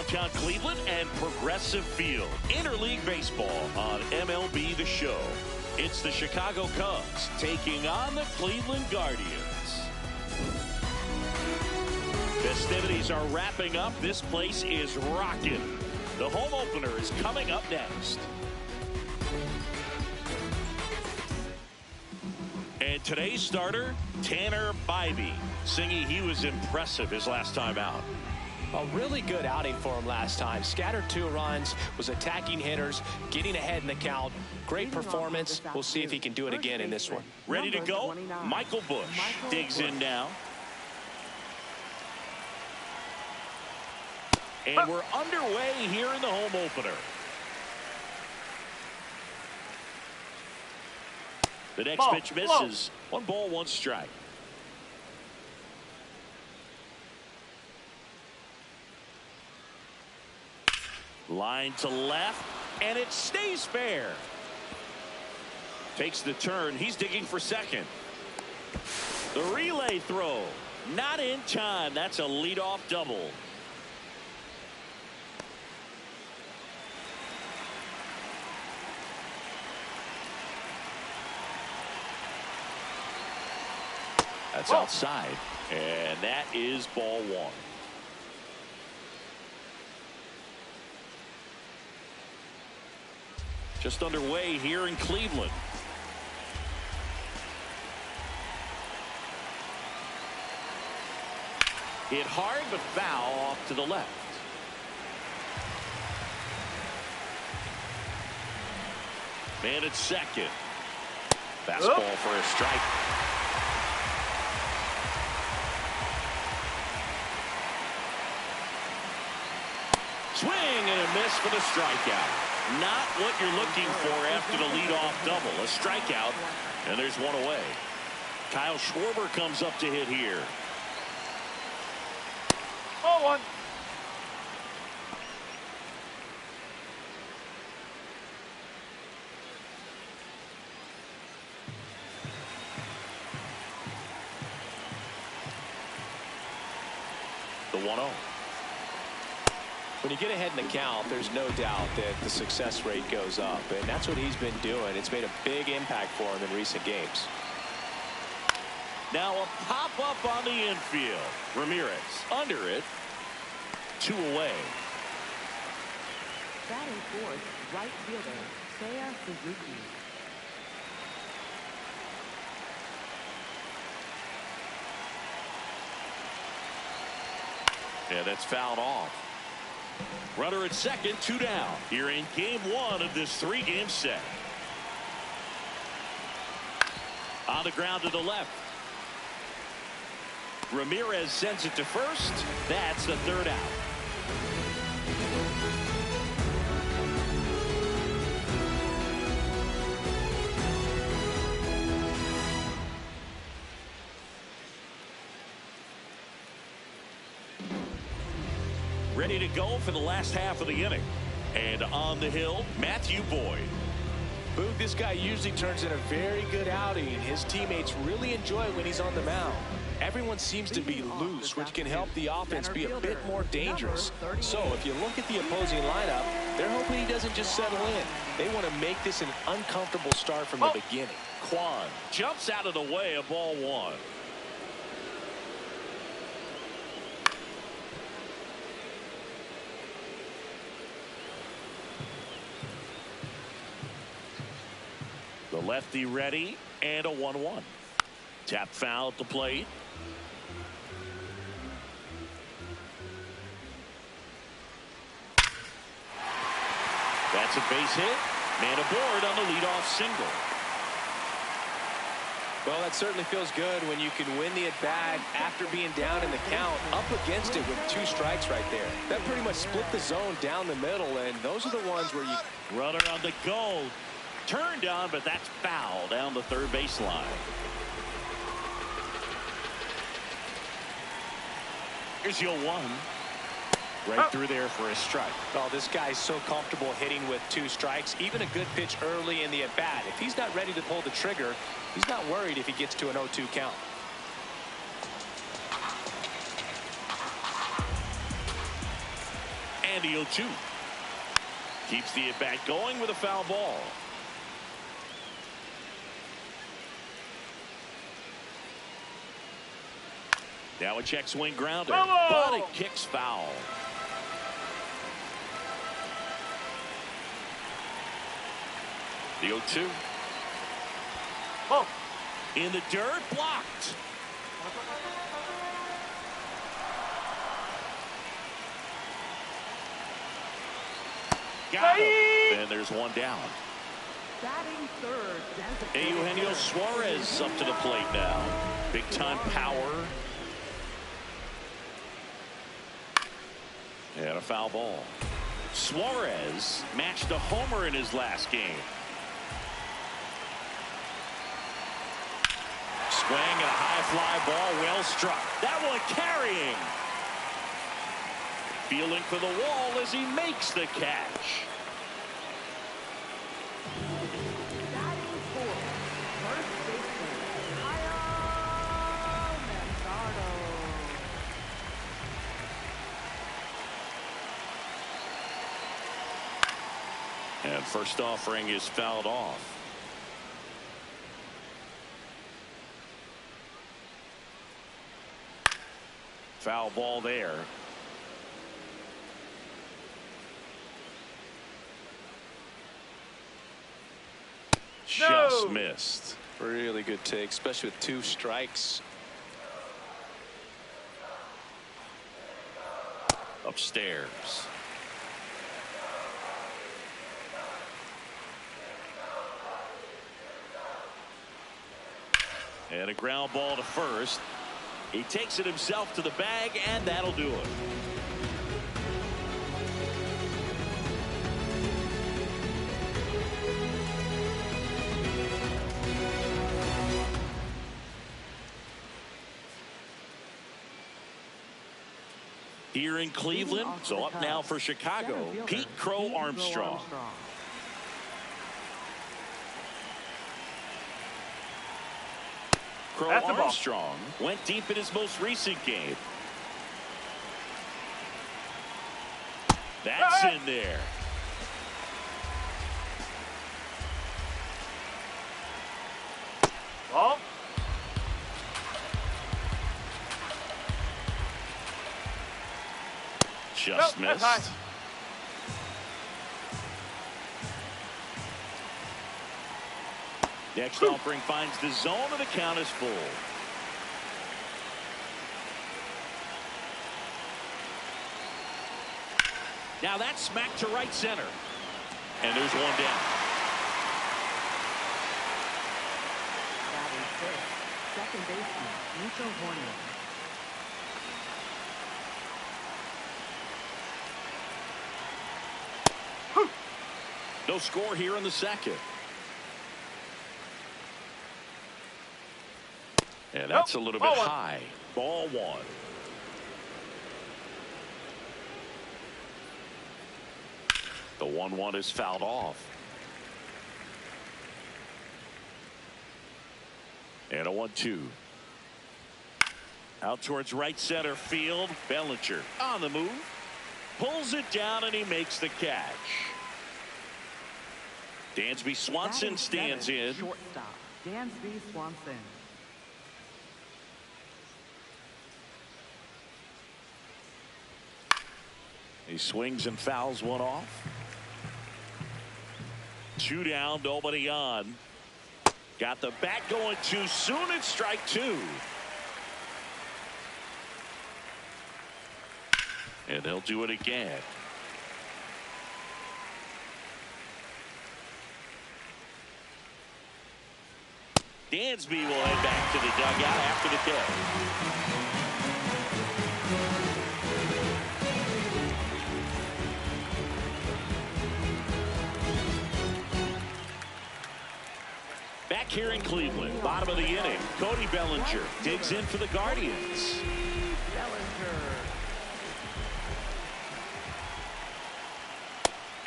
downtown Cleveland and Progressive Field. Interleague Baseball on MLB The Show. It's the Chicago Cubs taking on the Cleveland Guardians. Festivities are wrapping up. This place is rocking. The home opener is coming up next. And today's starter, Tanner Bybee, singing he was impressive his last time out. A really good outing for him last time. Scattered 2 runs, was attacking hitters, getting ahead in the count. Great performance. We'll see if he can do it again in this one. Ready to go? Michael Busch digs in now. And we're underway here in the home opener. The next pitch misses. 1 ball, 1 strike. Line to left, and it stays fair. Takes the turn. He's digging for second. The relay throw, not in time. That's a leadoff double. That's outside, and that is ball 1. Just underway here in Cleveland. Hit hard, but foul off to the left. Man at second. Fastball for a strike. Swing and a miss for the strikeout. Not what you're looking for after the leadoff double. A strikeout, and there's 1 away. Kyle Schwarber comes up to hit here. Ball 1. The 1-0. When you get ahead in the count, there's no doubt that the success rate goes up, and that's what he's been doing. It's made a big impact for him in recent games. Now a pop-up on the infield. Ramirez under it. 2 away. Batting fourth, right fielder, Seiya Suzuki. Yeah, that's fouled off. Runner at second, 2 down. Here in game 1 of this 3-game set. On the ground to the left. Ramirez sends it to first. That's the 3rd out. Ready to go for the last half of the inning. And on the hill, Matthew Boyd. Boog, this guy usually turns in a very good outing. His teammates really enjoy when he's on the mound. Everyone seems to be loose, which can help the offense be a bit more dangerous. So if you look at the opposing lineup, they're hoping he doesn't just settle in. They want to make this an uncomfortable start from the beginning. Kwan jumps out of the way of ball 1. The lefty ready, and a 1-1. Tap foul at the plate. That's a base hit. Man aboard on the leadoff single. Well, that certainly feels good when you can win the at-bat after being down in the count, up against it with 2 strikes right there. That pretty much split the zone down the middle, and those are the ones where you... Runner on the go. Turned on, but that's foul down the 3rd baseline. Here's your 1. Right through there for a strike. Well, this guy's so comfortable hitting with 2 strikes. Even a good pitch early in the at-bat. If he's not ready to pull the trigger, he's not worried if he gets to an 0-2 count. And the 0-2. Keeps the at-bat going with a foul ball. Now a check swing grounder, but it kicks foul. The 0-2. In the dirt, blocked. Got him. And there's one down. Batting third. Eugenio Suarez up to the plate now. Big time power. And a foul ball. Suarez matched a homer in his last game. Swing and a high fly ball, well struck. That one carrying. Feeling for the wall as he makes the catch. Batting fourth. First baseman. Kyle Manzardo. And first offering is fouled off. Foul ball there. Just missed. Really good take, especially with 2 strikes. Upstairs. And a ground ball to first. He takes it himself to the bag, and that'll do it. Here in Cleveland, so up now for Chicago, Pete Crow Armstrong. Crow Armstrong went deep in his most recent game. That's in there. Ball. Just missed. Next offering finds the zone, and the count is full. Now that's smacked to right center. And there's one down. Batting fifth. Second baseman. Nico Horner. No score here in the second. And that's a little bit high. Ball 1. The 1-1 is fouled off. And a 1-2. Out towards right center field. Bellinger on the move. Pulls it down, and he makes the catch. Dansby Swanson stands in. Shortstop. Dansby Swanson. He swings and fouls one off. 2 down, nobody on. Got the bat going too soon. It's strike 2. And they'll do it again. Dansby will head back to the dugout after the catch. Back here in Cleveland, bottom of the inning, Cody Bellinger digs in for the Guardians.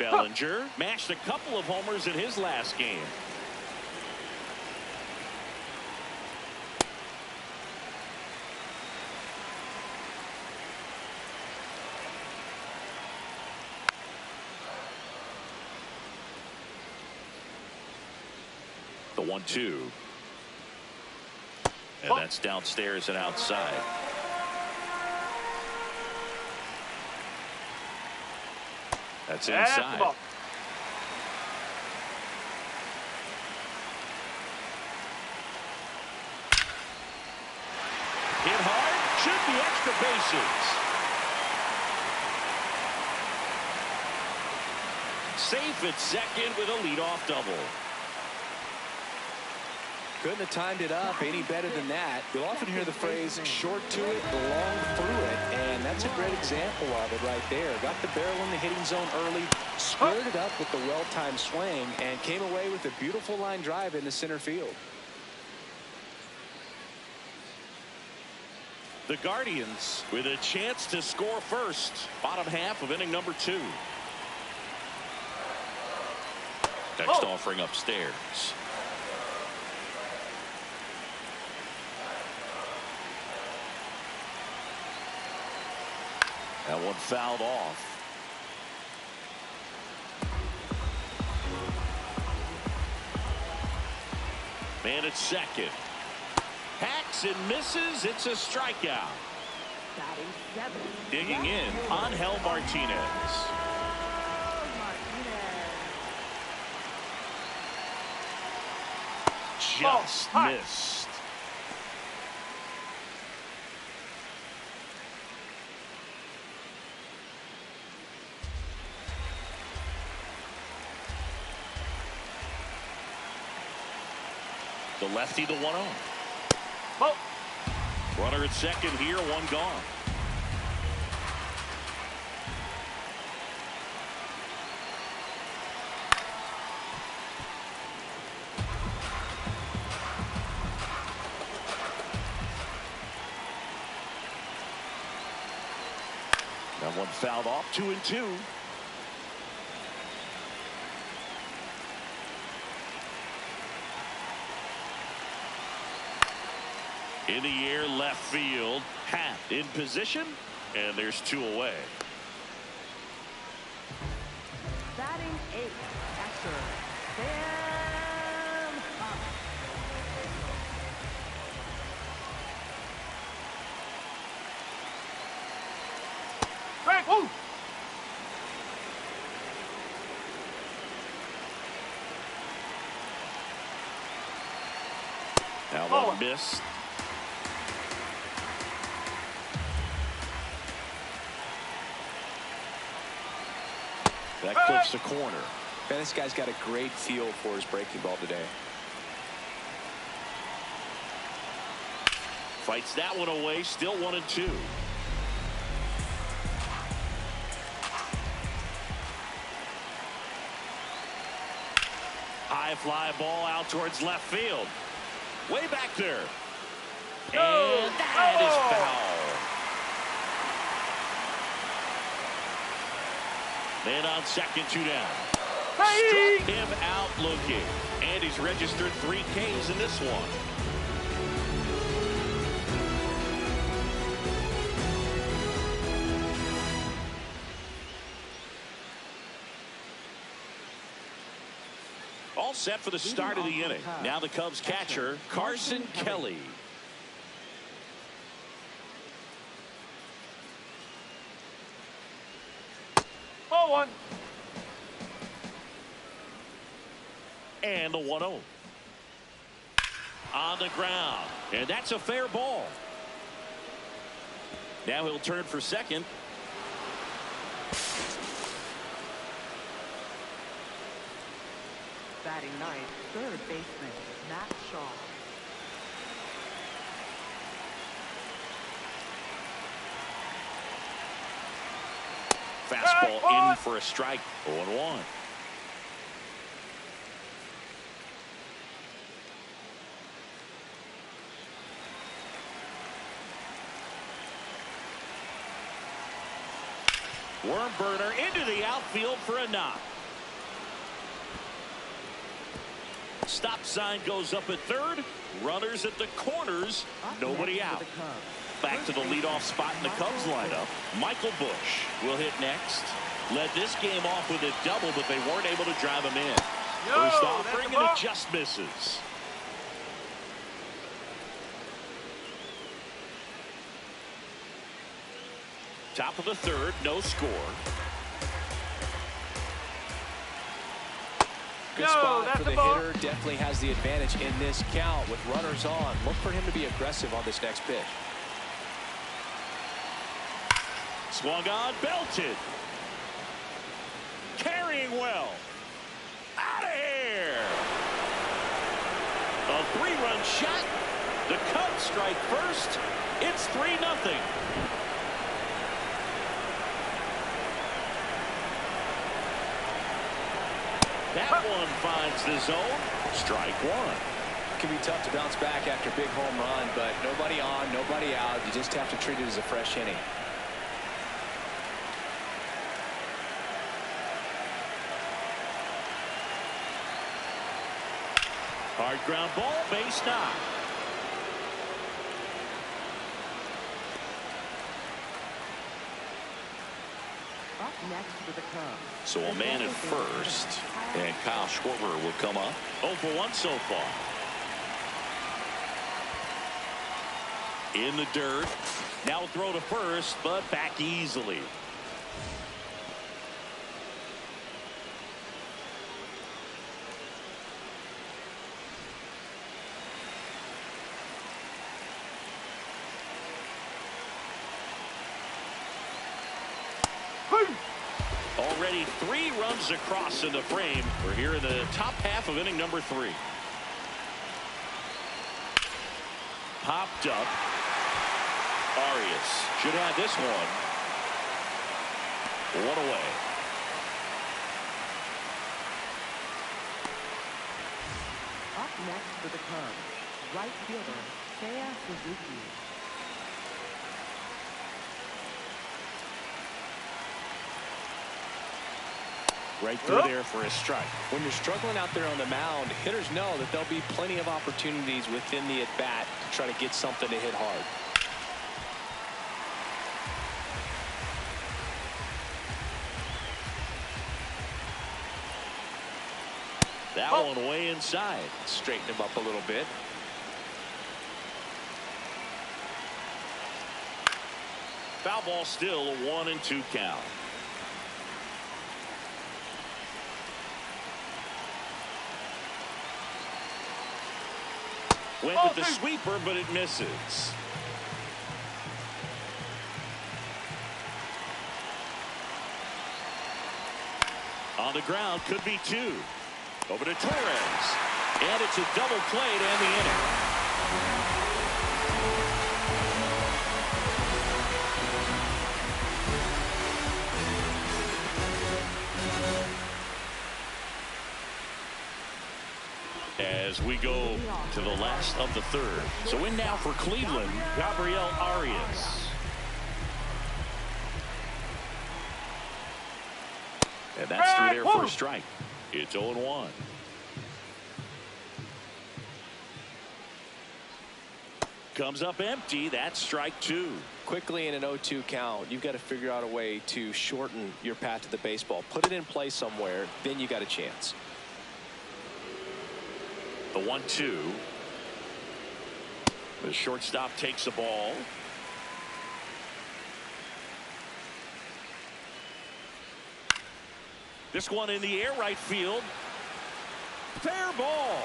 Bellinger mashed a couple of homers in his last game. 1-2. And that's downstairs and outside. That's inside. Hit hard, should be extra bases. Safe at second with a leadoff double. Couldn't have timed it up any better than that. You'll often hear the phrase short to it, long through it, and that's a great example of it right there. Got the barrel in the hitting zone early, squared it up with the well-timed swing, and came away with a beautiful line drive in the center field. The Guardians with a chance to score first. Bottom half of inning number 2. Next offering upstairs. That one fouled off. Man at second. Hacks and misses. It's a strikeout. Batting 7th. Digging in, Angel Martinez. Just missed. The lefty, the 1-0. Runner at second here, one gone. That one fouled off, 2-2. In the air, left field. Hat in position, and there's 2 away. Batting 8th. Catcher Sam Hunt. Frank, woo! That one missed. That clips the corner. Man, this guy's got a great feel for his breaking ball today. Fights that one away, still 1-2. High fly ball out towards left field. Way back there. And that is foul. Man on second, 2 down. Struck him out looking. And he's registered 3 Ks in this one. All set for the start of the inning. Now the Cubs catcher, Carson Kelly. And the 1-0. On the ground. And that's a fair ball. Now he'll turn for second. Batting 9th. Third baseman Matt Shaw. Fastball in for a strike. 0-1. Worm burner into the outfield for a knock. Stop sign goes up at third. Runners at the corners. Nobody out. Back to the leadoff spot in the Cubs lineup. Michael Busch will hit next. Led this game off with a double, but they weren't able to drive him in. First offering, and it just misses. Top of the third, no score. Good spot for the hitter. Definitely has the advantage in this count with runners on. Look for him to be aggressive on this next pitch. Swung on, belted. Carrying well. Out of here. A 3-run shot. The Cubs strike first. It's 3-0. That one finds the zone. Strike one. It can be tough to bounce back after a big home run, but nobody on, nobody out. You just have to treat it as a fresh inning. Hard ground ball, base knock. Up next for the Cubs. So a man at first, and Kyle Schwarber will come up. 0 for 1 so far. In the dirt. Now throw to first, but back easily. Already 3 runs across in the frame. We're here in the top half of inning number 3. Popped up. Arias should have this one. 1 away. Up next for the Cubs, right fielder Seiya Suzuki. Right through there for a strike. When you're struggling out there on the mound, hitters know that there'll be plenty of opportunities within the at-bat to try to get something to hit hard. That one way inside. Straighten him up a little bit. Foul ball still, a 1-2 count. Went with the sweeper, but it misses. On the ground, could be 2. Over to Torres. And it's a double play to end the inning. As we go to the last of the third. So in now for Cleveland, Gabriel Arias. And that's through there for a strike. It's 0-1. Comes up empty. That's strike 2. Quickly in an 0-2 count, you've got to figure out a way to shorten your path to the baseball. Put it in play somewhere, then you got a chance. The 1-2. The shortstop takes the ball. This one in the air, right field. Fair ball.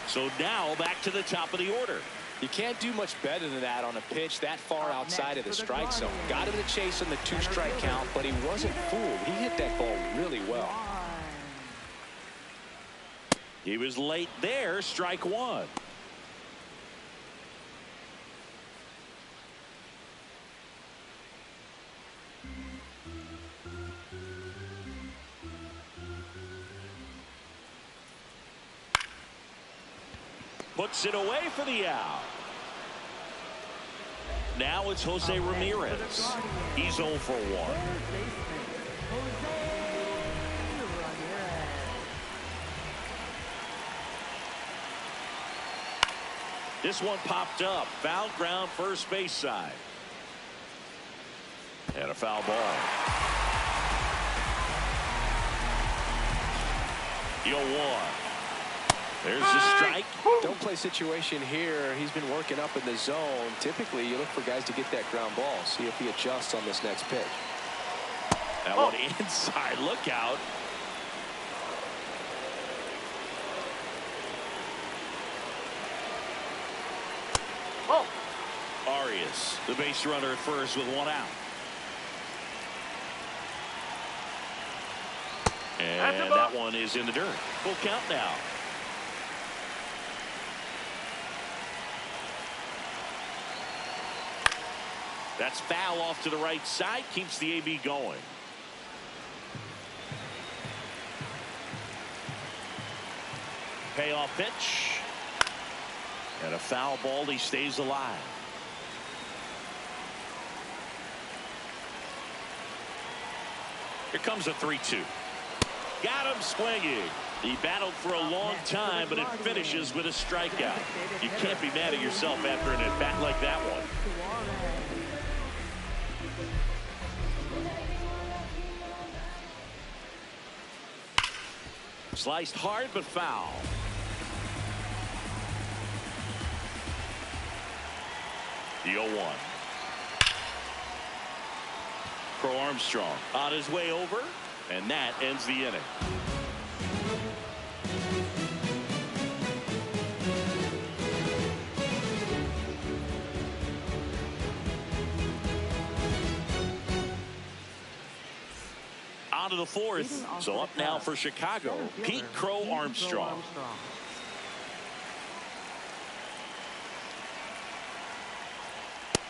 So now back to the top of the order. You can't do much better than that on a pitch that far outside of the strike zone. Got him the chase on the 2-strike count, but he wasn't fooled. He hit that ball really well. He was late there. Strike 1. Puts it away for the out. Now it's Jose Ramirez. He's 0 for 1. This one popped up. Foul ground first base side. And a foul ball. The 0-1. There's the strike. Don't play situation here. He's been working up in the zone. Typically, you look for guys to get that ground ball. See if he adjusts on this next pitch. That one inside. Look out. Arias, the base runner at first with one out. And that one is in the dirt. Full count now. That's foul off to the right side. Keeps the AB going. Payoff pitch. And a foul ball. He stays alive. Here comes a 3-2. Got him swinging. He battled for a long time, but it finishes with a strikeout. You can't be mad at yourself after an at-bat like that one. Sliced hard, but foul. The 0-1. Crow Armstrong on his way over, and that ends the inning. On to the fourth. So up now for Chicago, Pete Crow Armstrong.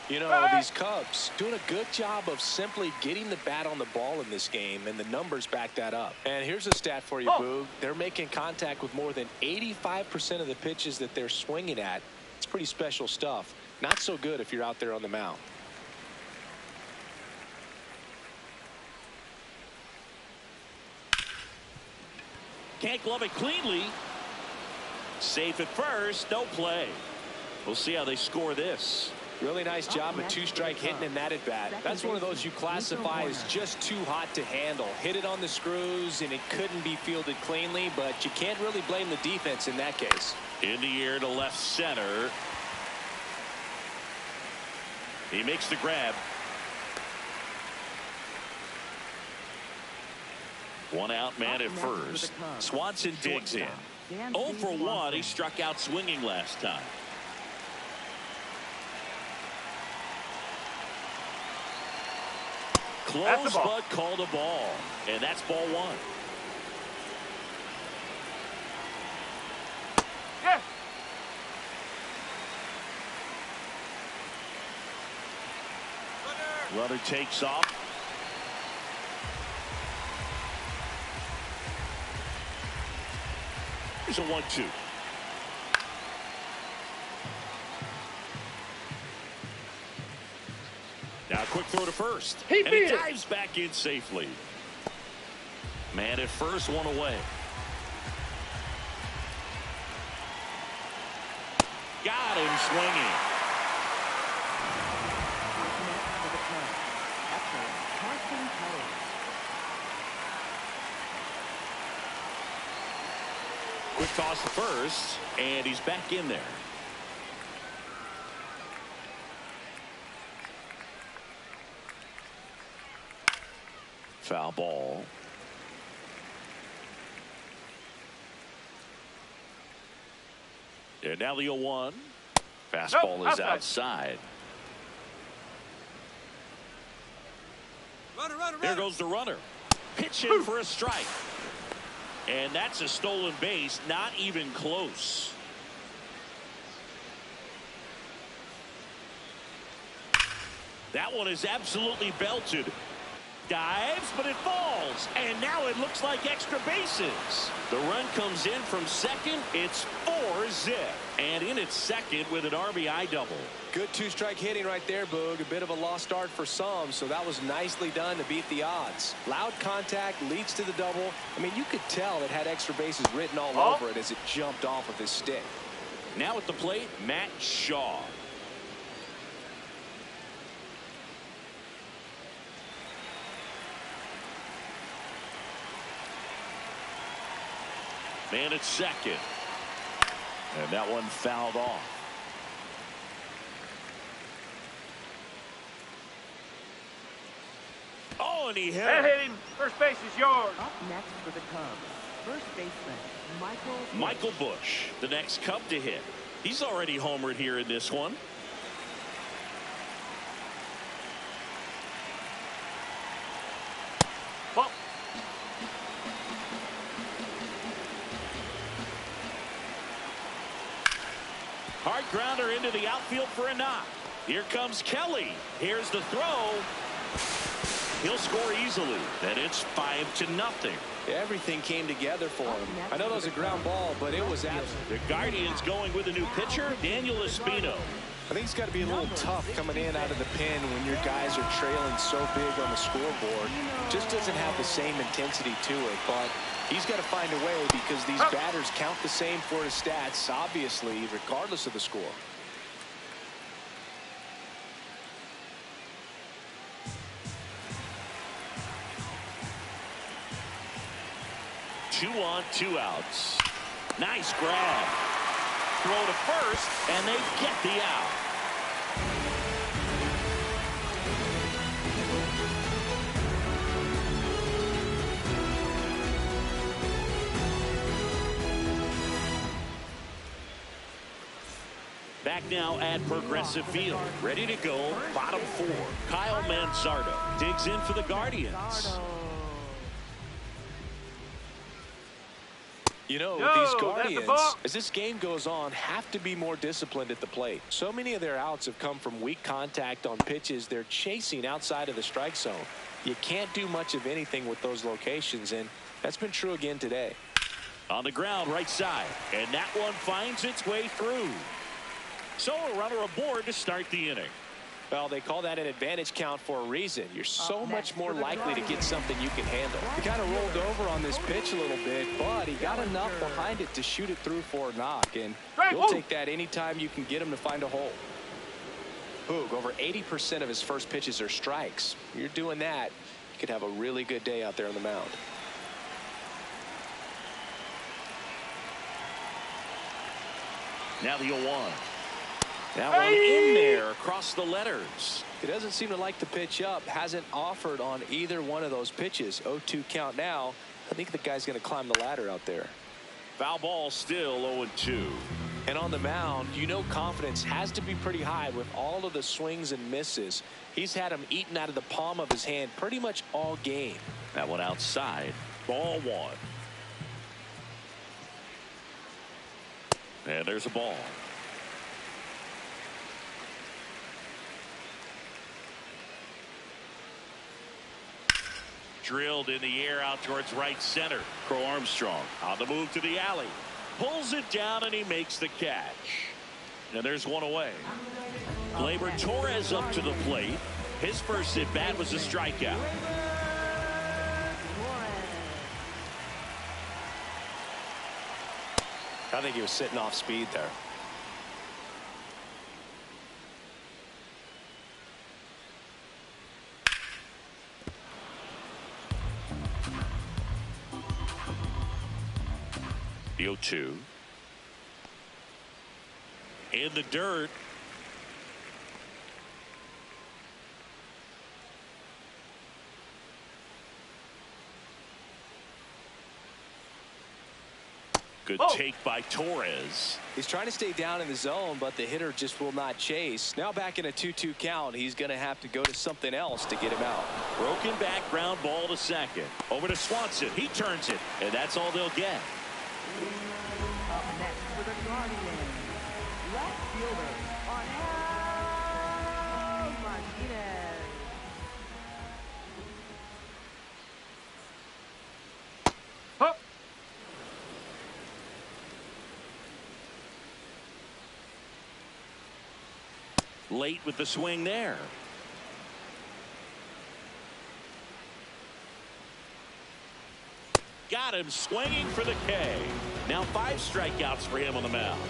You know, these Cubs doing a good job of simply getting the bat on the ball in this game, and the numbers back that up. And here's a stat for you, Boog. They're making contact with more than 85% of the pitches that they're swinging at. It's pretty special stuff. Not so good if you're out there on the mound. Can't glove it cleanly. Safe at first. No play. We'll see how they score this. Really nice job of two-strike hitting in that at-bat. That's one of those you classify as just too hot to handle. Hit it on the screws, and it couldn't be fielded cleanly, but you can't really blame the defense in that case. In the air to left center. He makes the grab. One out, man at first. Swanson digs in. 0 for 1. He struck out swinging last time. Close, but called a ball. And that's ball 1. Yeah. Runner takes off. Here's a 1-2. Now a quick throw to first. And he dives back in safely. Man at first, one away. Got him swinging. Quick toss to first, and he's back in there. Foul ball. And now the 0-1. Fastball is outside. There goes the runner. Pitch in for a strike. And that's a stolen base, not even close. That one is absolutely belted. Dives, but it falls. And now it looks like extra bases. The run comes in from second. It's 4-zip. And in its second with an RBI double. Good two-strike hitting right there, Boog. A bit of a lost start for some, so that was nicely done to beat the odds. Loud contact leads to the double. I mean, you could tell it had extra bases written all over it as it jumped off of his stick. Now at the plate, Matt Shaw. Man at second. And that one fouled off. Oh, and he hit That it. hit him. First base is yours. Up next for the Cubs, first baseman Michael Busch, the next Cub to hit. He's already homered here in this one. Ball. Hard grounder into the outfield for a knock. Here comes Kelly. Here's the throw. He'll score easily. And it's 5-0. Everything came together for him. I know that was a ground ball, but it was absolute. The Guardians going with a new pitcher, Daniel Espino. I think it's got to be a little tough coming in out of the pen when your guys are trailing so big on the scoreboard. Just doesn't have the same intensity to it, but he's got to find a way because these batters count the same for his stats, obviously, regardless of the score. Two on, 2 outs. Nice grab. Throw to first, and they get the out. Back now at Progressive Field. Ready to go, bottom 4. Kyle Manzardo digs in for the Guardians. You know, these Guardians, as this game goes on, have to be more disciplined at the plate. So many of their outs have come from weak contact on pitches they're chasing outside of the strike zone. You can't do much of anything with those locations, and that's been true again today. On the ground, right side, and that one finds its way through. So a runner aboard to start the inning. Well, they call that an advantage count for a reason. You're so much more likely to get something you can handle. He kind of rolled over on this pitch a little bit, but he got enough behind it to shoot it through for a knock, and you'll take that anytime you can get him to find a hole. Boog, over 80% of his first pitches are strikes. You're doing that, you could have a really good day out there on the mound. Now the 0-1. That one in there across the letters. He doesn't seem to like the pitch up. Hasn't offered on either one of those pitches. 0-2 count now. I think the guy's going to climb the ladder out there. Foul ball still 0-2. And on the mound, you know confidence has to be pretty high with all of the swings and misses. He's had them eaten out of the palm of his hand pretty much all game. That one outside. Ball 1. And there's a ball. Drilled in the air out towards right center. Crow Armstrong on the move to the alley. Pulls it down and he makes the catch. And there's one away. Gleyber Torres up to the plate. His first at bat was a strikeout. I think he was sitting off speed there. The 0-2. In the dirt. Good take by Torres. He's trying to stay down in the zone, but the hitter just will not chase. Now back in a 2-2 count, he's going to have to go to something else to get him out. Broken back, ground ball to second. Over to Swanson. He turns it, and that's all they'll get. Up next for the Guardians, left fielder Martinez. Huh. Late with the swing there. Got him swinging for the K. Now 5 strikeouts for him on the mound.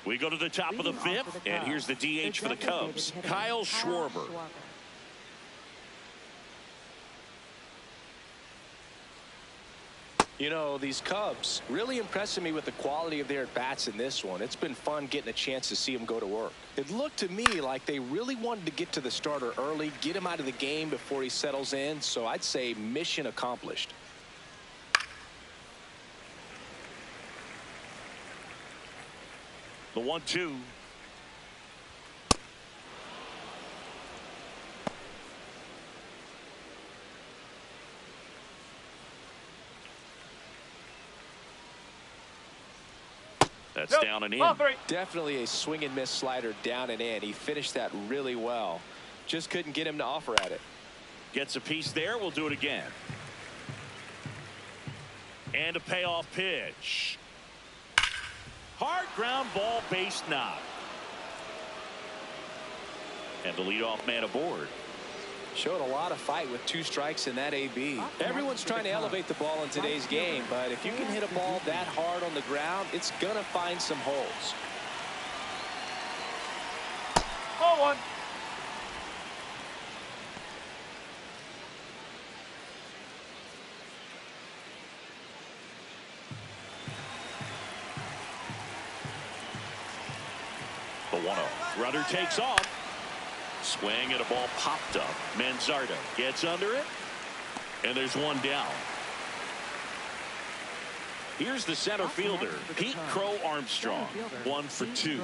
We go to the top of the 5th, and here's the DH for the Cubs, Kyle Schwarber. You know, these Cubs really impressing me with the quality of their at-bats in this one. It's been fun getting a chance to see them go to work. It looked to me like they really wanted to get to the starter early, get him out of the game before he settles in. So I'd say mission accomplished. The 1-2. That's down and in. Ball 3. Definitely a swing and miss slider down and in. He finished that really well. Just couldn't get him to offer at it. Gets a piece there. We'll do it again. And a payoff pitch. Hard ground ball, base knock. And the leadoff man aboard. Showed a lot of fight with 2 strikes in that AB. Everyone's trying to elevate the ball in today's game, but if you can hit a ball that hard on the ground, it's going to find some holes. Ball 1. The 1-0. Runner takes off. Swing and a ball popped up. Manzardo gets under it. And there's one down. Here's the center fielder, Pete Crow Armstrong. 1 for 2.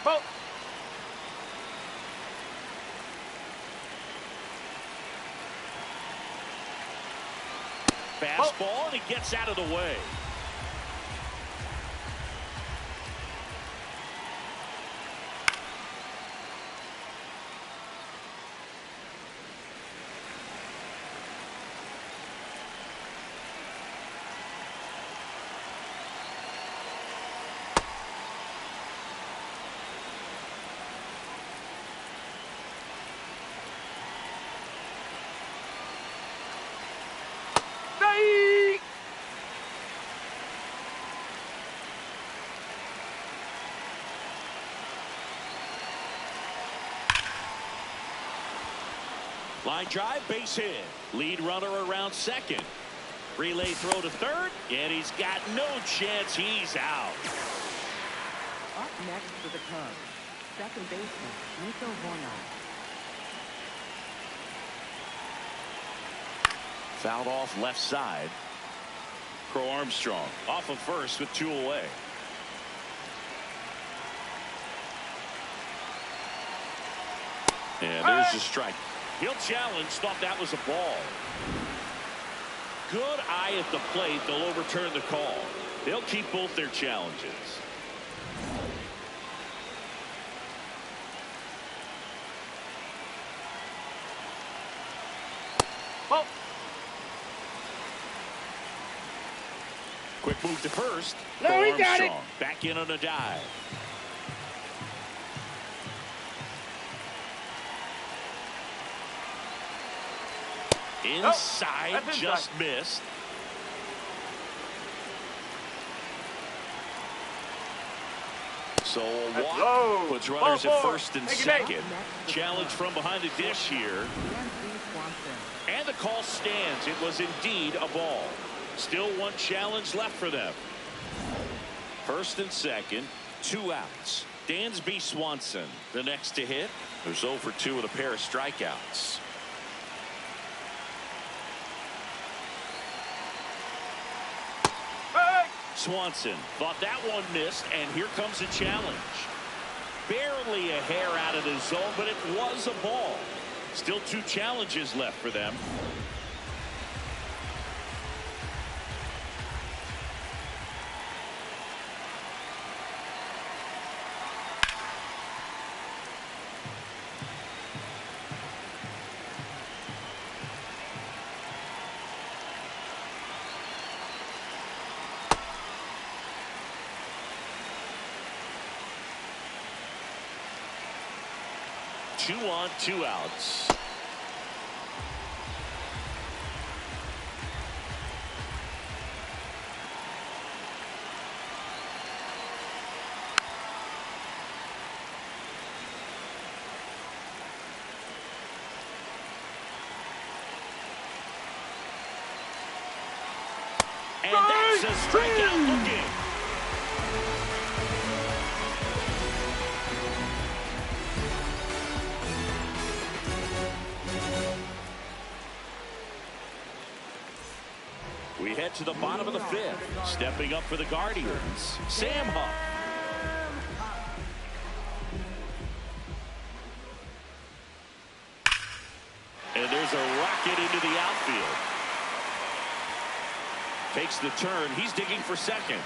Ball. Fastball, and he gets out of the way. Line drive, base hit. Lead runner around second. Relay throw to third, and he's got no chance. He's out. Up next for the Cubs, second baseman, Nico Horner. Fouled off left side. Crow Armstrong off of first with 2 away. And there's the strike. He'll challenge. Thought that was a ball. Good eye at the plate. They'll overturn the call. They'll keep both their challenges. Ball. Quick move to first. No, Crow he got it. Armstrong back in on a dive. Inside, that's just inside. missed. So a walk low. puts runners Ball at 4. first and Take it second. Challenge from behind the dish here. And the call stands. It was indeed a ball. Still one challenge left for them. First and second, 2 outs. Dansby Swanson, the next to hit. Who's 0 for 2 with a pair of strikeouts. Swanson thought that one missed, and here comes a challenge. Barely a hair out of the zone, but it was a ball. Still 2 challenges left for them. Two on, 2 outs. And that's a strikeout looking. We head to the bottom of the fifth. Stepping up for the Guardians, Sam Huff. And there's a rocket into the outfield. Takes the turn. He's digging for second.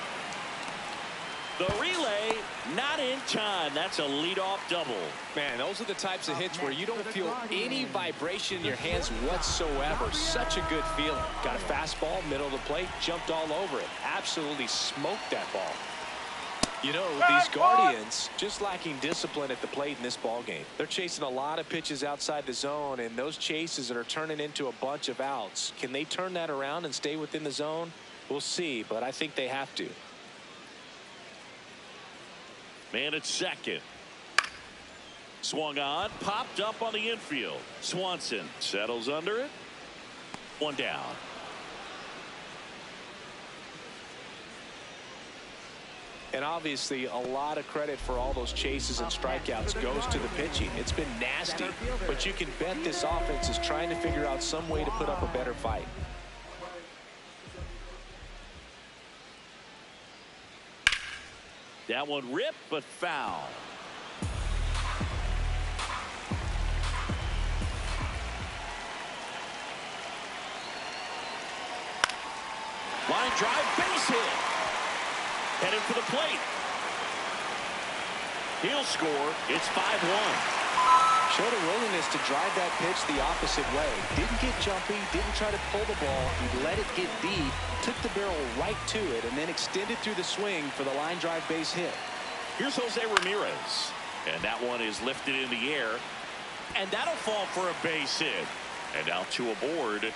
The relay not in time. That's a leadoff double. Man, those are the types of hits where you don't feel any vibration in your hands whatsoever. Such a good feeling. Got a fastball, middle of the plate, jumped all over it. Absolutely smoked that ball. You know, these Guardians just lacking discipline at the plate in this ball game. They're chasing a lot of pitches outside the zone, and those chases that are turning into a bunch of outs. Can they turn that around and stay within the zone? We'll see, but I think they have to. Man at second. Swung on, popped up on the infield. Swanson settles under it. One down. And obviously a lot of credit for all those chases and strikeouts goes to the pitching. It's been nasty, but you can bet this offense is trying to figure out some way to put up a better fight. That one ripped, but foul. Line drive, base hit. Headed for the plate. He'll score. It's 5-1. Showed a willingness to drive that pitch the opposite way. Didn't get jumpy, didn't try to pull the ball. He let it get deep, took the barrel right to it, and then extended through the swing for the line drive base hit. Here's Jose Ramirez. And that one is lifted in the air. And that'll fall for a base hit. And now two aboard.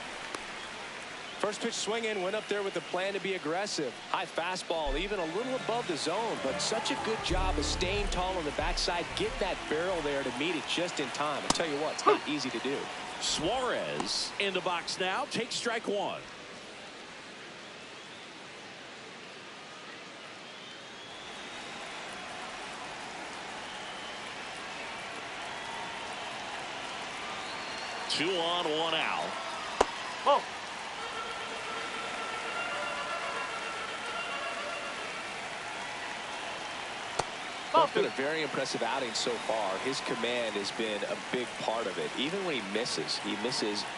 First pitch swing in, went up there with a plan to be aggressive. High fastball, even a little above the zone, but such a good job of staying tall on the backside, get that barrel there to meet it just in time. I'll tell you what, it's not easy to do. Suarez in the box now, takes strike one. Two on, one out. Whoa. Well, it's been a very impressive outing so far. His command has been a big part of it. Even when he misses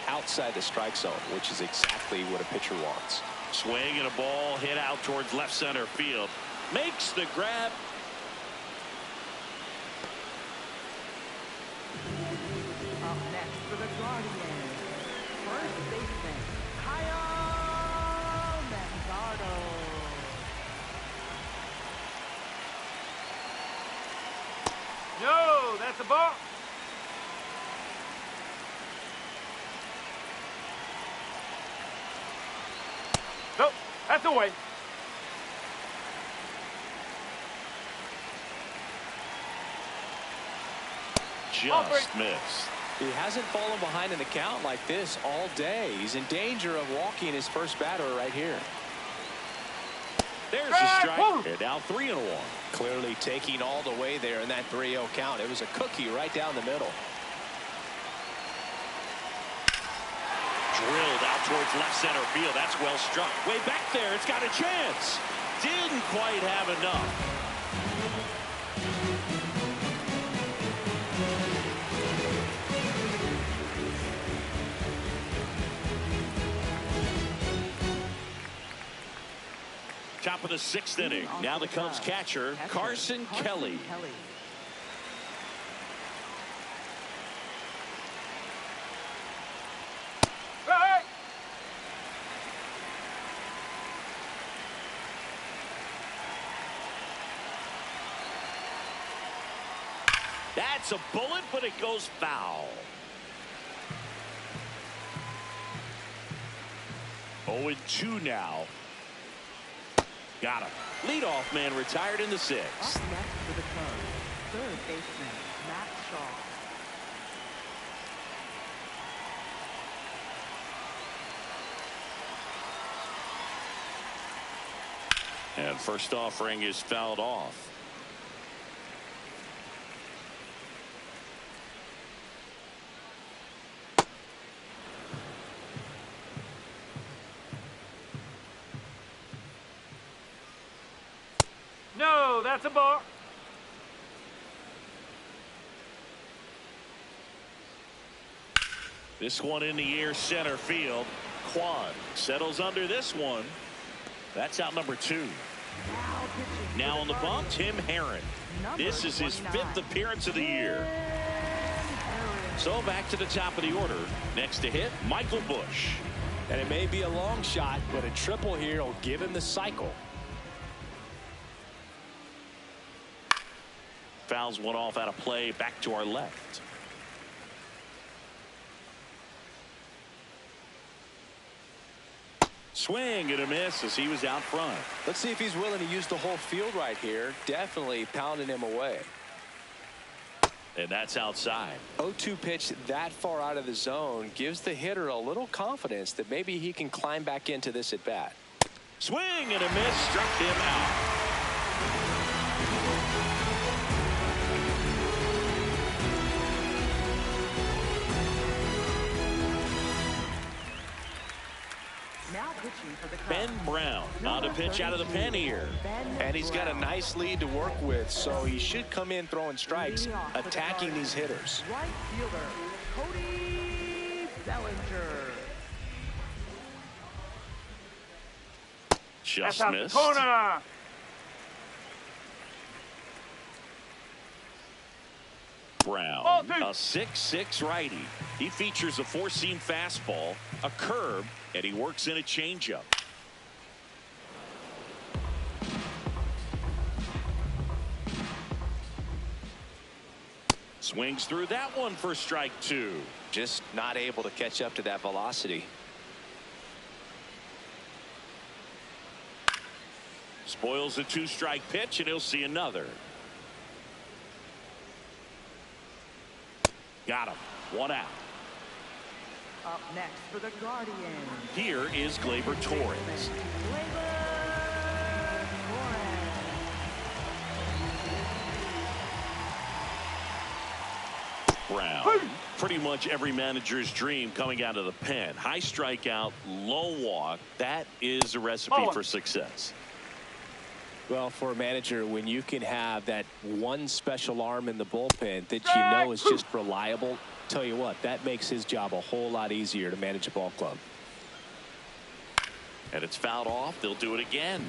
outside the strike zone, which is exactly what a pitcher wants. Swing and a ball hit out towards left center field. Makes the grab. Up next for the Guardians, first baseman, Kyle Manzardo. No, that's a ball. Nope, that's away. Just missed. He hasn't fallen behind in the count like this all day. He's in danger of walking his first batter right here. There's the strike. And now 3-1. Clearly taking all the way there in that 3-0 count. It was a cookie right down the middle. Drilled out towards left center field. That's well struck. Way back there. It's got a chance. Didn't quite have enough. Top of the sixth inning. Now the Cubs catcher, Carson Kelly. Hey! That's a bullet, but it goes foul. 0-2 now. Got him. Leadoff man retired in the sixth. Up next for the Cubs, third baseman, Matt Shaw. And first offering is fouled off. No, that's a ball. This one in the air center field. Quan settles under this one. That's out number 2. Now on the bump, Tim Herron. This is his 5th appearance of the year. So back to the top of the order. Next to hit, Michael Busch. And it may be a long shot, but a triple here will give him the cycle. Fouls one off out of play. Back to our left. Swing and a miss as he was out front. Let's see if he's willing to use the whole field right here. Definitely pounding him away. And that's outside. 0-2 pitch that far out of the zone gives the hitter a little confidence that maybe he can climb back into this at bat. Swing and a miss, struck him out. Ben Brown on a pitch out of the pen here. And he's got a nice lead to work with, so he should come in throwing strikes, attacking these hitters. Right fielder, Cody Bellinger. Just That's out missed. the corner. Brown, Ball two. a 6'6" righty. He features a 4-seam fastball, a curve, and he works in a changeup. Swings through that one for strike 2. Just not able to catch up to that velocity. Spoils a 2-strike pitch, and he'll see another. Got him. 1 out. Up next for the Guardians. Here is Gleyber Torres. Brown. Pretty much every manager's dream coming out of the pen. High strikeout, low walk. That is a recipe for success. Well, for a manager, when you can have that one special arm in the bullpen that you know is just reliable, tell you what, that makes his job a whole lot easier to manage a ball club. And it's fouled off. They'll do it again.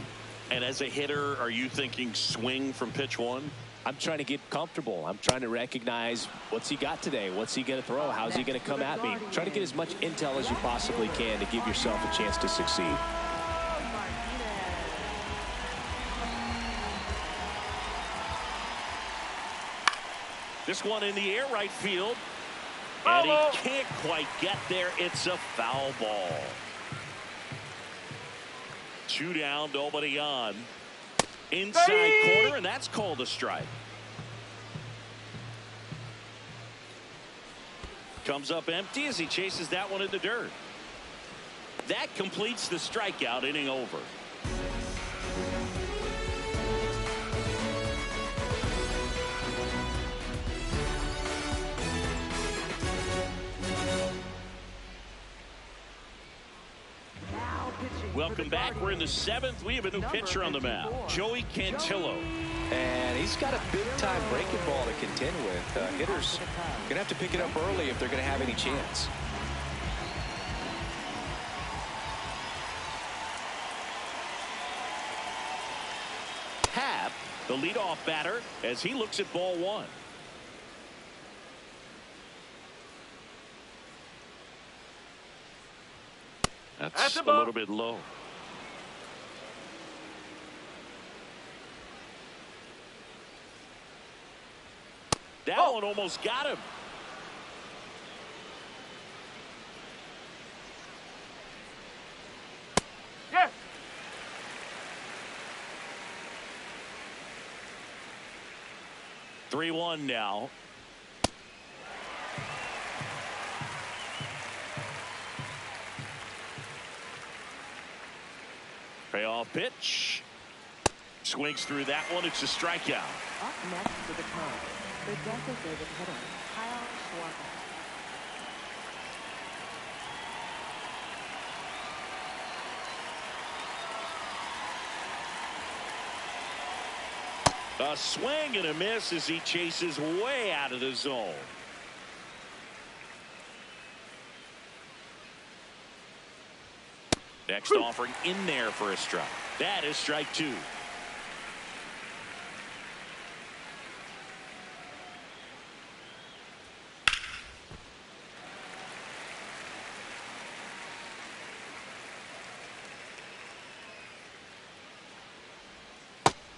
And as a hitter, are you thinking swing from pitch 1? I'm trying to get comfortable. I'm trying to recognize what's he got today. What's he going to throw? How's he going to come at me? Try to get as much intel as you possibly can to give yourself a chance to succeed. This one in the air right field. And he can't quite get there. It's a foul ball. 2 down, nobody on. Inside corner, and that's called a strike. Comes up empty as he chases that one in the dirt. That completes the strikeout, inning over. Welcome back. We're in the 7th. We have a new pitcher on the mound, Joey Cantillo. And he's got a big-time breaking ball to contend with. Hitters going to have to pick it up early if they're going to have any chance. Happ, the leadoff batter, as he looks at ball 1. That's a little bit low. That one almost got him. Yes. Three 3-1 now. Payoff pitch. Swings through that one. It's a strikeout. Up next for the Cubs, the designated hitter, Kyle Schwarber. A swing and a miss as he chases way out of the zone. Next offering in there for a strike. That is strike 2.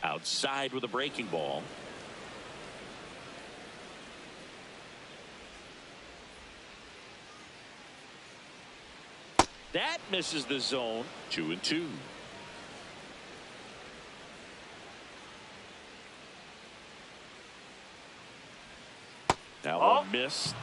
Outside with a breaking ball. That misses the zone. 2-2. That one missed.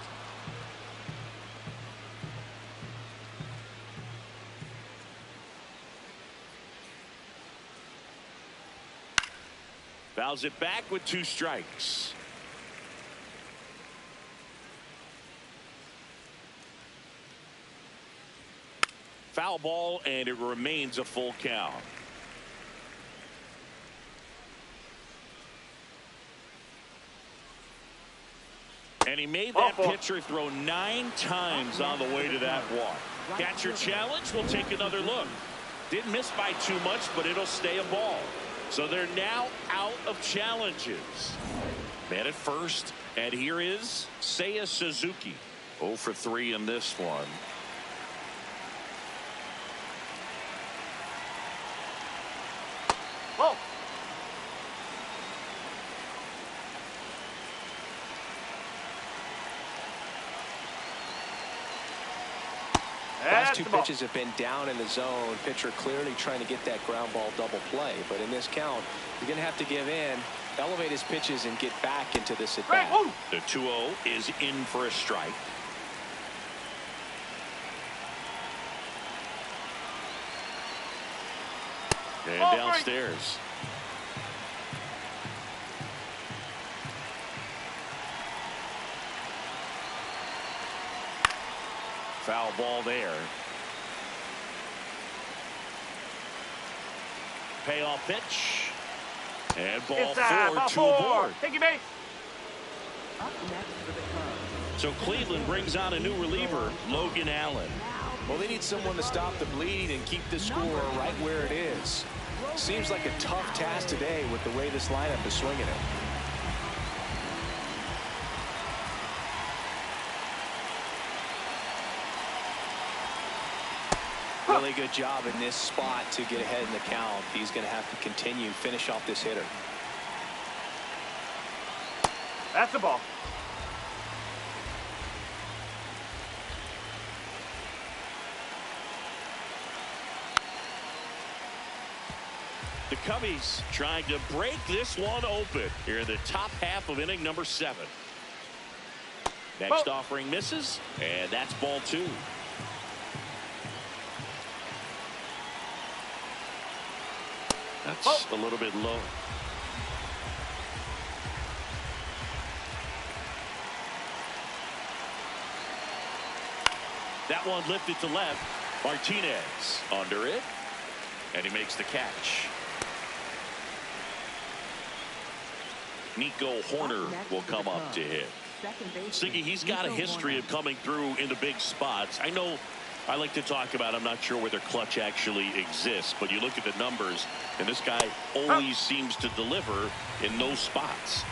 Fouls it back with 2 strikes. Foul ball, and it remains a full count. And he made that pitcher throw 9 times on the way to that walk. Catcher challenge. We'll take another look. Didn't miss by too much, but it'll stay a ball. So they're now out of challenges. Man at first, and here is Seiya Suzuki. 0 for 3 in this one. Whoa. Last 2 pitches have been down in the zone. Pitcher clearly trying to get that ground ball double play. But in this count, you're going to have to give in, elevate his pitches, and get back into this at bat. The 2-0 is in for a strike. And downstairs. Foul ball there. Payoff pitch. And ball 4, 2 aboard. Take your base. Up next for the Cubs. So Cleveland brings on a new reliever, Logan Allen. Well, they need someone to stop the bleed and keep the score right where it is. Seems like a tough task today with the way this lineup is swinging it. Really good job in this spot to get ahead in the count. He's going to have to continue finish off this hitter. That's the ball. The Cubbies trying to break this one open here in the top half of inning number 7. Next offering misses, and that's ball 2. That's a little bit low. That one lifted to left. Martinez under it, and he makes the catch. Nico Horner will come up to hit. Siggy, he's got a history of coming through into big spots. I know I like to talk about, I'm not sure whether clutch actually exists, but you look at the numbers, and this guy always seems to deliver in those spots.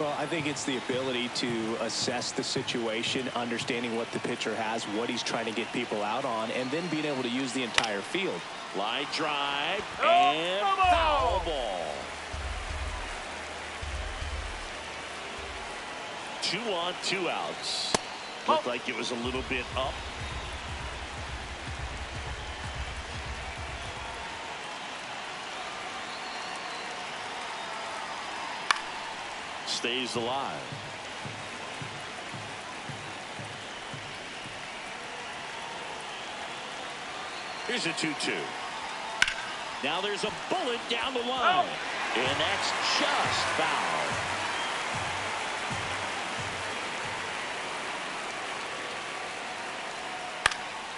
Well, I think it's the ability to assess the situation, understanding what the pitcher has, what he's trying to get people out on, and then being able to use the entire field. Line drive and foul ball. 2 on, 2 outs. Looked like it was a little bit up. Stays alive. Here's a 2-2. Now there's a bullet down the line. And that's just foul.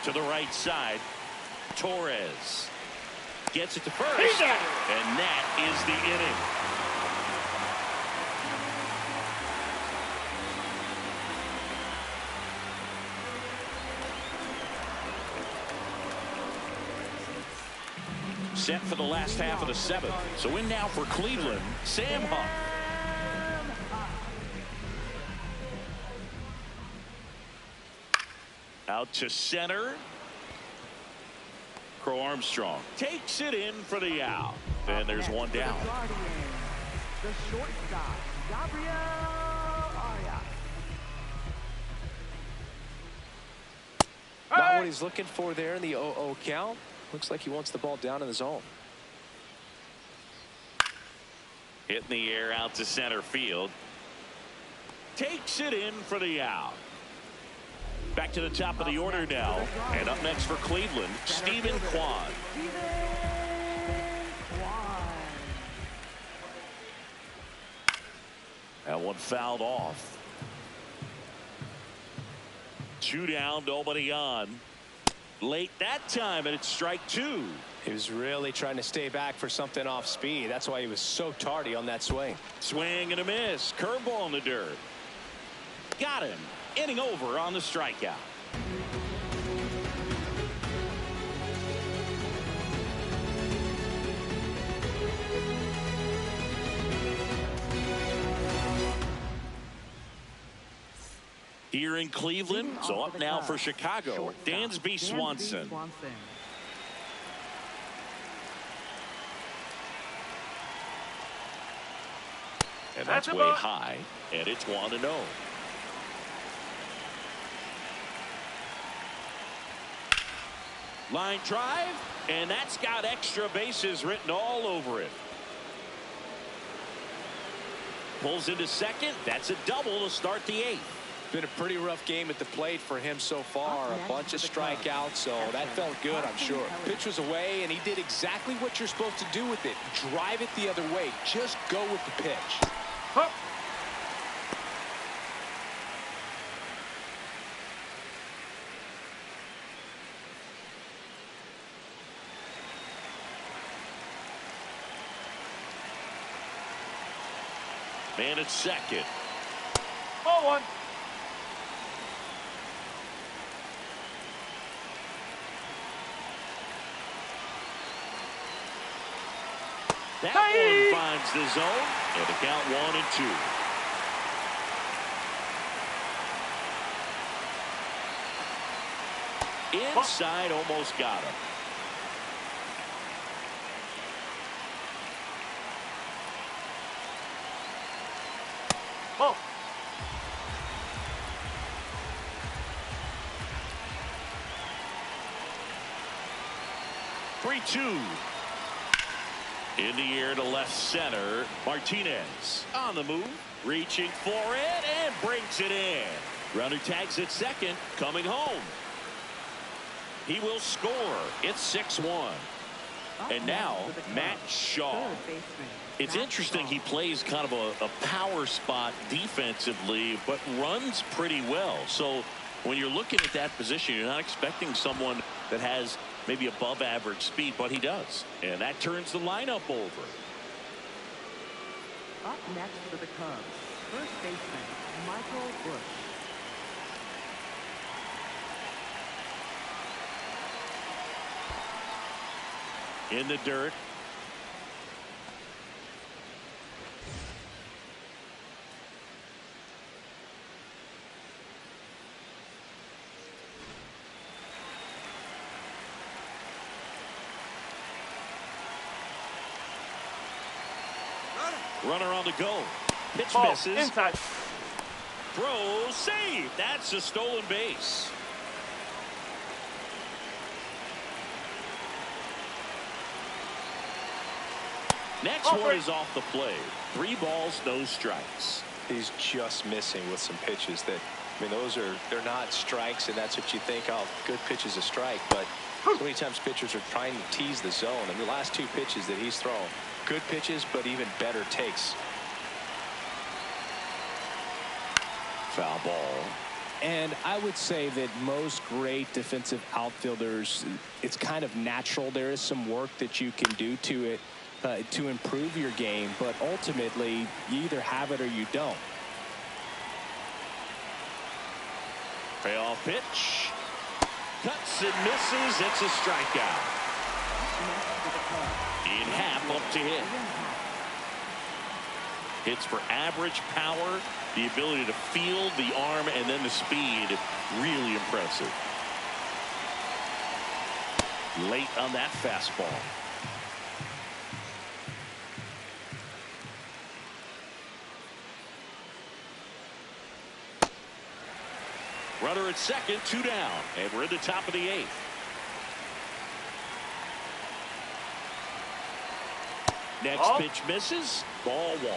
To the right side. Torres gets it to first. And that is the inning. Set for the last half of the seventh. So in now for Cleveland, Sam Hunt. Out to center. Crow Armstrong takes it in for the out. And there's one down. The shortstop, Gabriel Arias. Not what he's looking for there in the 0-0 count. Looks like he wants the ball down in the zone. Hitting the air out to center field. Takes it in for the out. Back to the top of the order now. And up next for Cleveland, Stephen Kwan. That one fouled off. 2 down, nobody on. Late that time, and it's strike 2. He was really trying to stay back for something off speed. That's why he was so tardy on that swing. Swing and a miss. Curveball in the dirt. Got him. Inning over on the strikeout. Here in Cleveland, so up now for Chicago, Dansby Swanson. And that's way high, and it's 1-0. Line drive, and that's got extra bases written all over it. Pulls into second. That's a double to start the 8th. Been a pretty rough game at the plate for him so far. A bunch of strikeouts, so that felt good, I'm sure. Pitch was away, and he did exactly what you're supposed to do with it. Drive it the other way. Just go with the pitch. Huh. Man at second. 0-1. That one finds the zone, and the count 1-2. Inside, almost got him. Oh. Three-two. In the air to left center. Martinez on the move. Reaching for it and brings it in. Runner tags at second. Coming home. He will score. It's 6-1. And now Matt Shaw. It's interesting he plays kind of a power spot defensively, but runs pretty well. So when you're looking at that position, you're not expecting someone that has maybe above average speed, but he does. And that turns the lineup over. Up next for the Cubs, first baseman Michael Bush. In the dirt. Runner on the go. Pitch misses. Inside. Throw, save. That's a stolen base. Next one is off the plate. 3 balls, no strikes. He's just missing with some pitches that I mean, they're not strikes, and that's what you think. Oh, good pitch is a strike, but so many times pitchers are trying to tease the zone. And the last 2 pitches that he's thrown, good pitches, but even better takes. Foul ball. And I would say that most great defensive outfielders, it's kind of natural. There is some work that you can do to it to improve your game, but ultimately you either have it or you don't. Payoff pitch. Cuts and misses. It's a strikeout. In half, up to hit. Hits for average power, the ability to field, the arm, and then the speed. Really impressive. Late on that fastball. Runner at second, 2 down, and we're in the top of the 8th. Next pitch misses. Ball 1.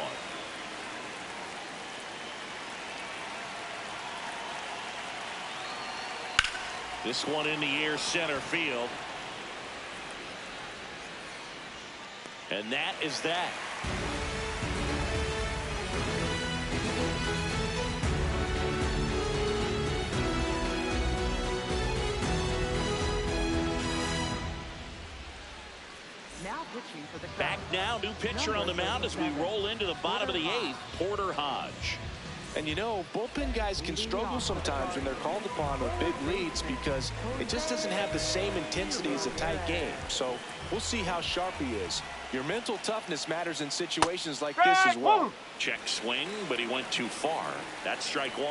This one in the air, center field. And that is that. Back now, new pitcher on the mound as we roll into the bottom of the 8th, Porter Hodge. And you know, bullpen guys can struggle sometimes when they're called upon with big leads because it just doesn't have the same intensity as a tight game. So we'll see how sharp he is. Your mental toughness matters in situations like this as well. Check swing, but he went too far. That's strike 1.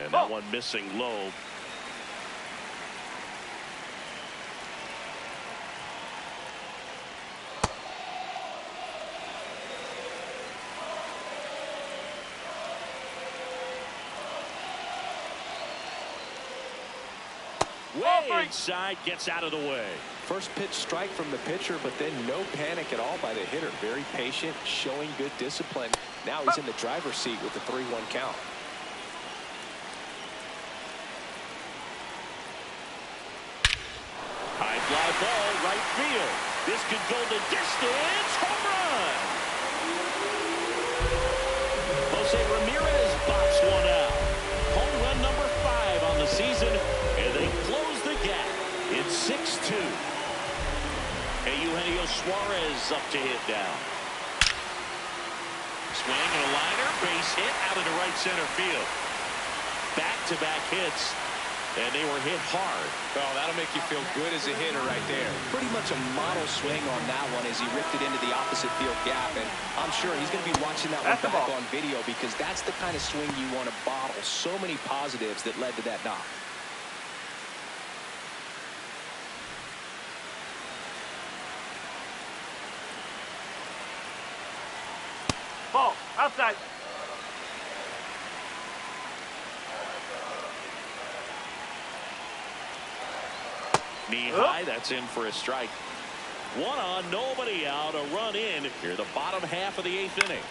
And that one missing low. Way inside, gets out of the way. First pitch strike from the pitcher, but then no panic at all by the hitter. Very patient, showing good discipline. Now he's in the driver's seat with the 3-1 count. High fly ball, right field. This could go the distance. Home run. Jose Ramirez bops one out. Home run number 5 on the season, and they close the gap in 6-2. Eugenio Suarez up to hit down. Swing and a liner, base hit out into right center field. Back-to-back hits, and they were hit hard. Well, that'll make you feel good as a hitter right there. Pretty much a model swing on that one as he ripped it into the opposite field gap, and I'm sure he's going to be watching that one back on video because that's the kind of swing you want to bottle. So many positives that led to that knock. Ball outside. Knee high, that's in for a strike. 1 on, nobody out, a run in here, the bottom half of the 8th inning.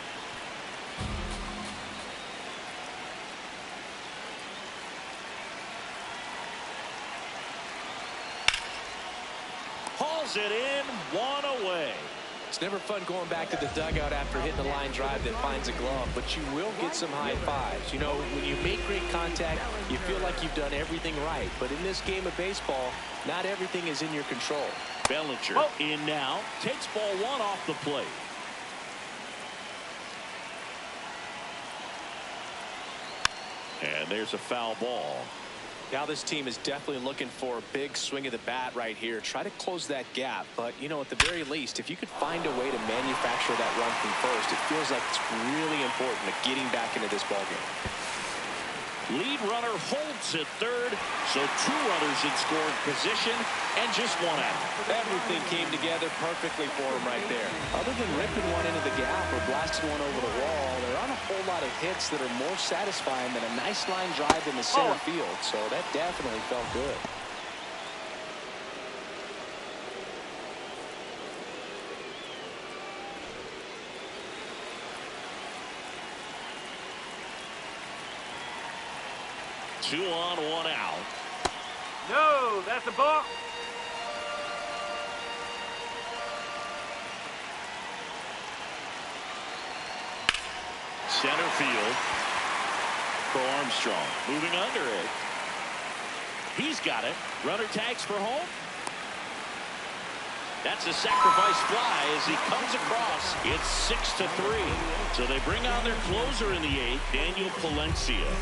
Hauls it in, 1 away. It's never fun going back to the dugout after hitting a line drive that finds a glove, but you will get some high fives. You know, when you make great contact, you feel like you've done everything right. But in this game of baseball, not everything is in your control. Bellinger in now, takes ball 1 off the plate. And there's a foul ball. Now this team is definitely looking for a big swing of the bat right here. Try to close that gap. But, you know, at the very least, if you could find a way to manufacture that run from first, it feels like it's really important to getting back into this ballgame. Lead runner holds at third, so 2 runners in scoring position and just 1 out. Everything came together perfectly for him right there. Other than ripping one into the gap or blasting one over the wall, there aren't a whole lot of hits that are more satisfying than a nice line drive in the center field, so that definitely felt good. 2 on, 1 out. No, that's a ball. Center field for Armstrong. Moving under it. He's got it. Runner tags for home. That's a sacrifice fly as he comes across. It's 6-3. So they bring on their closer in the 8th, Daniel Palencia.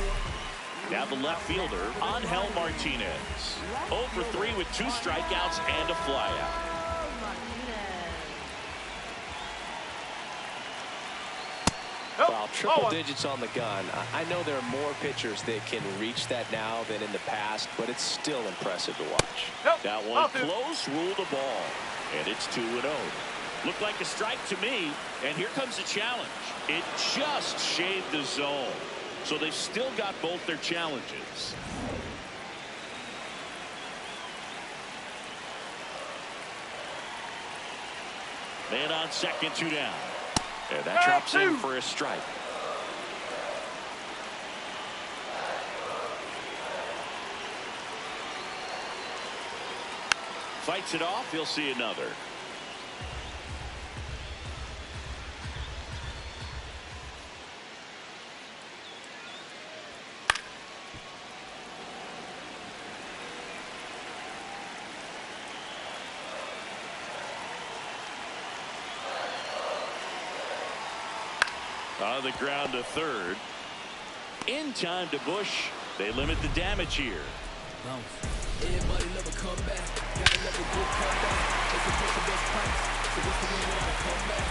Now the left fielder, Angel Martinez. 0 for 3 with 2 strikeouts and a flyout. Well, triple digits on the gun. I know there are more pitchers that can reach that now than in the past, but it's still impressive to watch. That one close, ruled the ball. And it's 2-0. Looked like a strike to me. And here comes the challenge. It just shaved the zone. So they've still got both their challenges. Man on second, 2 down. And that drops in for a strike. Fights it off. He'll see another. On the ground to third. In time to Bush. They limit the damage here. Everybody love a comeback. Gotta love a good comeback. It's the best price. So what's the win without a comeback?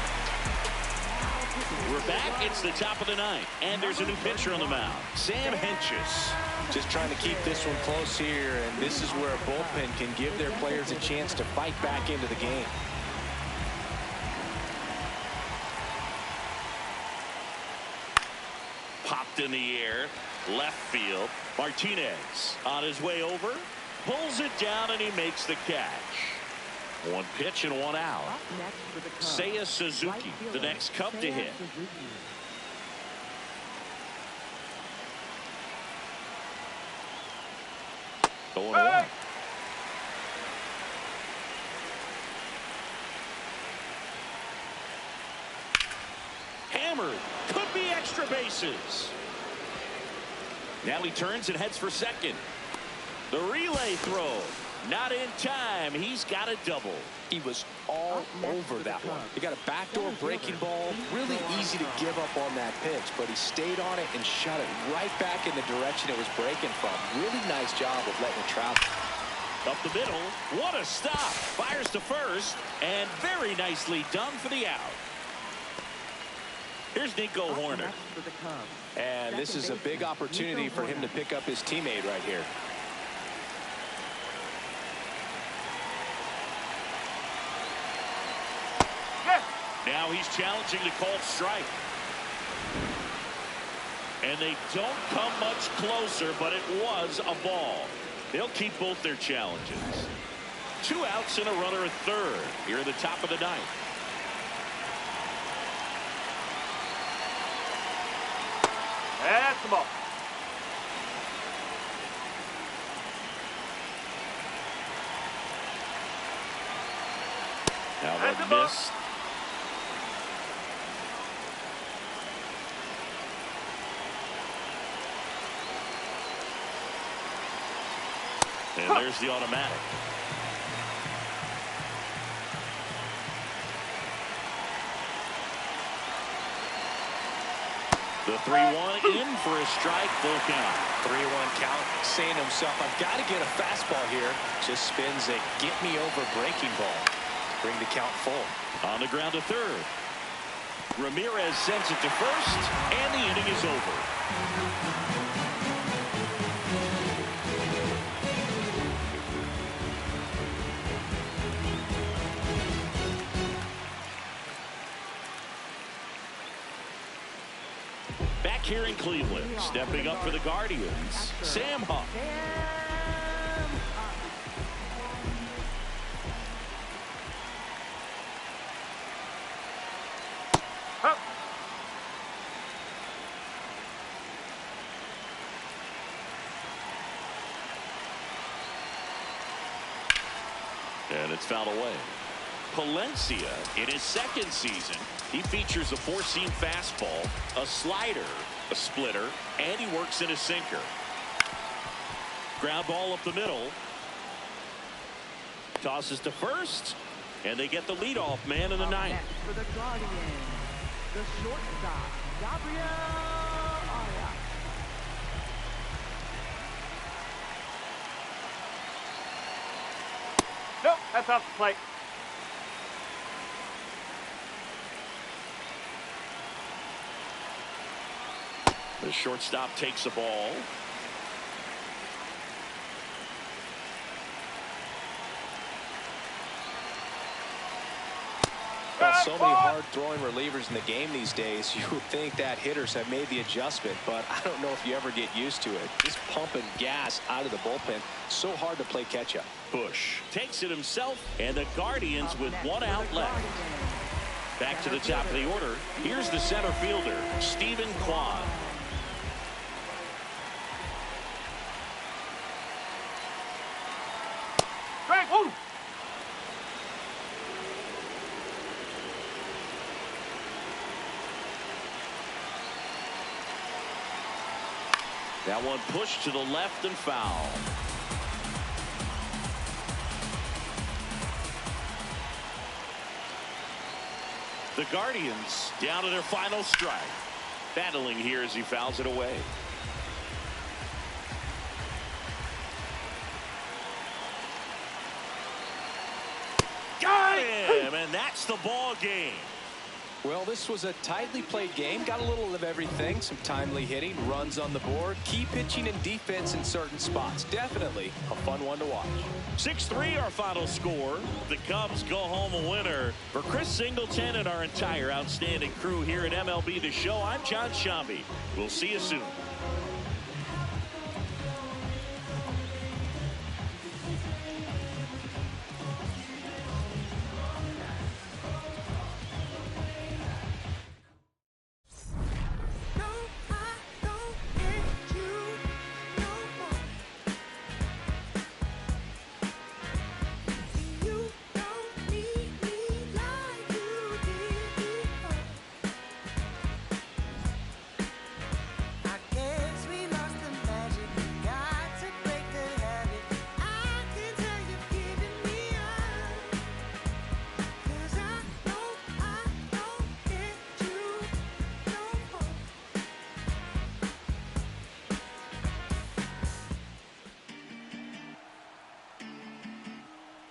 We're back. It's the top of the 9th. And there's a new pitcher on the mound. Sam Hentges. Just trying to keep this one close here. And this is where a bullpen can give their players a chance to fight back into the game. Popped in the air. Left field. Martinez on his way over. Pulls it down and he makes the catch. 1 pitch and 1 out. Seiya Suzuki, the next Cub to hit. Going away. Hammered. Could be extra bases. Now he turns and heads for second. The relay throw. Not in time. He's got a double. He was all over that one. He got a backdoor breaking ball. Really easy to give up on that pitch, but he stayed on it and shot it right back in the direction it was breaking from. Really nice job of letting it travel. Up the middle. What a stop. Fires to first. And very nicely done for the out. Here's Nico Horner. And this is a big opportunity for him to pick up his teammate right here. Now he's challenging the called strike. And they don't come much closer, but it was a ball. They'll keep both their challenges. 2 outs and a runner at third here at the top of the 9th. That's the ball. Now That's that the ball. miss. And there's the automatic. The 3-1 in for a strike, full count. 3-1 count, saying to himself, I've got to get a fastball here. Just spins a get me over breaking ball. Bring the count full. On the ground to third. Ramirez sends it to first, and the inning is over. Back here in Cleveland, stepping up for the Guardians, Sam Huff. And it's fouled away. Palencia, in his second season, he features a four-seam fastball, a slider, a splitter, and he works in a sinker. Ground ball up the middle. Tosses to first, and they get the leadoff man in the ninth. Next for the Guardians, the shortstop, Gabriel Arias. Nope, that's off the plate. The shortstop takes the ball. Well, so many hard-throwing relievers in the game these days. You would think that hitters have made the adjustment, but I don't know if you ever get used to it. Just pumping gas out of the bullpen. So hard to play catch-up. Bush takes it himself, and the Guardians with one out left. Back to the top of the order. Here's the center fielder, Stephen Kwan. Woo! That one pushed to the left and foul. The Guardians down to their final strike. Battling here as he fouls it away. Got him, and that's the ball game. Well, this was a tightly played game. Got a little of everything. Some timely hitting, runs on the board, key pitching and defense in certain spots. Definitely a fun one to watch. 6-3 our final score. The Cubs go home a winner. For Chris Singleton and our entire outstanding crew here at MLB The Show, I'm John Shambi. We'll see you soon.